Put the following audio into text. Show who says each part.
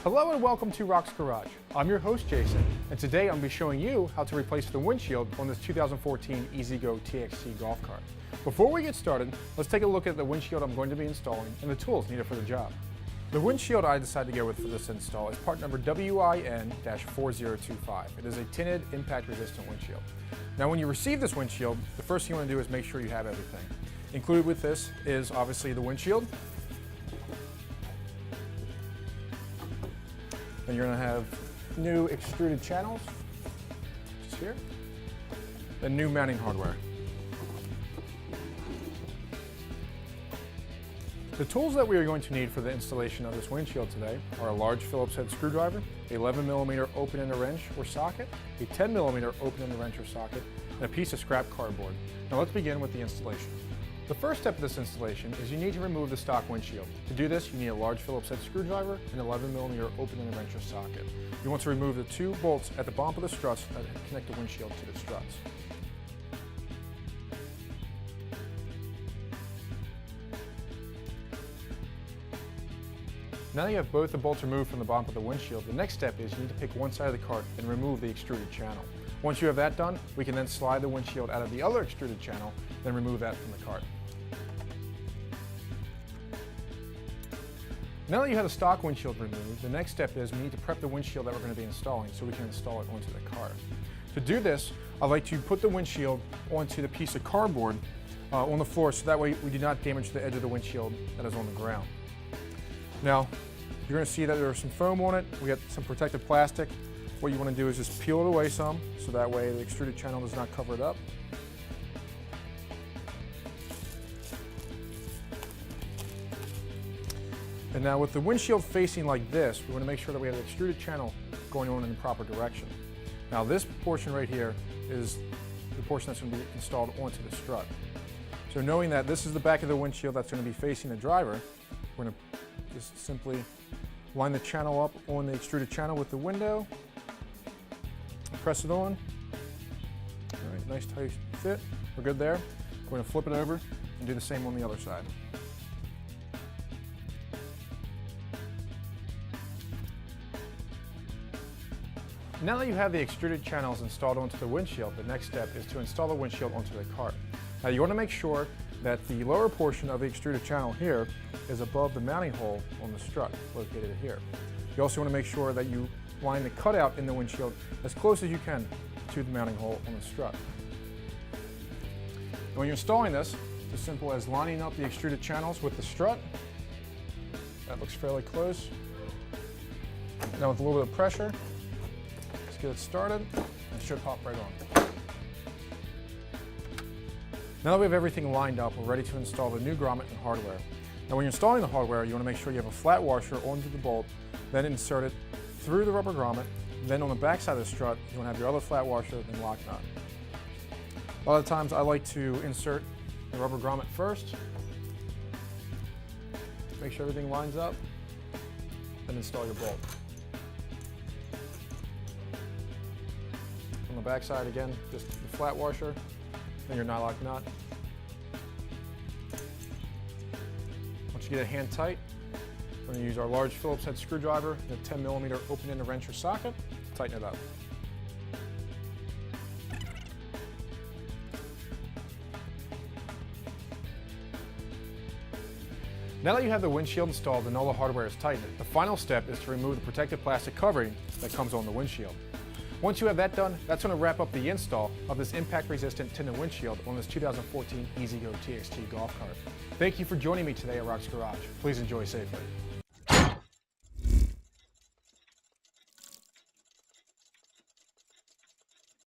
Speaker 1: Hello and welcome to RHOX Garage. I'm your host Jason, and today I'm going to be showing you how to replace the windshield on this 2014 E-Z-GO TXT golf cart. Before we get started, let's take a look at the windshield I'm going to be installing and the tools needed for the job. The windshield I decided to go with for this install is part number WIN-4025. It is a tinted impact resistant windshield. Now when you receive this windshield, the first thing you want to do is make sure you have everything. Included with this is obviously the windshield. And you're going to have new extruded channels, just here, and new mounting hardware. The tools that we are going to need for the installation of this windshield today are a large Phillips head screwdriver, a 11mm open-ended wrench or socket, a 10mm open-ended wrench or socket, and a piece of scrap cardboard. Now let's begin with the installation. The first step of this installation is you need to remove the stock windshield. To do this, you need a large Phillips head screwdriver and an 11mm open-ended wrench or socket. You want to remove the two bolts at the bump of the struts that connect the windshield to the struts. Now that you have both the bolts removed from the bottom of the windshield, the next step is you need to pick one side of the cart and remove the extruded channel. Once you have that done, we can then slide the windshield out of the other extruded channel, then remove that from the cart. Now that you have the stock windshield removed, the next step is we need to prep the windshield that we're going to be installing so we can install it onto the cart. To do this, I'd like to put the windshield onto the piece of cardboard on the floor so that way we do not damage the edge of the windshield that is on the ground. Now, you're going to see that there's some foam on it. We got some protective plastic. What you want to do is just peel it away some, so that way the extruded channel does not cover it up. And now with the windshield facing like this, we want to make sure that we have the extruded channel going on in the proper direction. Now this portion right here is the portion that's going to be installed onto the strut. So knowing that this is the back of the windshield that's going to be facing the driver, we're going to just simply line the channel up on the extruded channel with the window, press it on. All right, nice tight fit. We're good there. We're going to flip it over and do the same on the other side. Now that you have the extruded channels installed onto the windshield, the next step is to install the windshield onto the cart. Now you want to make sure that the lower portion of the extruded channel here is above the mounting hole on the strut, located here. You also want to make sure that you line the cutout in the windshield as close as you can to the mounting hole on the strut. And when you're installing this, it's as simple as lining up the extruded channels with the strut. That looks fairly close. Now with a little bit of pressure, let's get it started, and it should pop right on. Now that we have everything lined up, we're ready to install the new grommet and hardware. Now when you're installing the hardware, you want to make sure you have a flat washer onto the bolt, then insert it through the rubber grommet, then on the back side of the strut, you want to have your other flat washer, then lock nut. A lot of times I like to insert the rubber grommet first, make sure everything lines up, then install your bolt. On the back side again, just the flat washer, then your nylock nut. Once you get it hand tight, we're going to use our large Phillips head screwdriver and a 10mm open-ended wrench or socket to tighten it up. Now that you have the windshield installed and all the hardware is tightened, the final step is to remove the protective plastic covering that comes on the windshield. Once you have that done, that's going to wrap up the install of this impact-resistant tinted windshield on this 2014 E-Z-GO TXT golf cart. Thank you for joining me today at RHOX Garage. Please enjoy safely.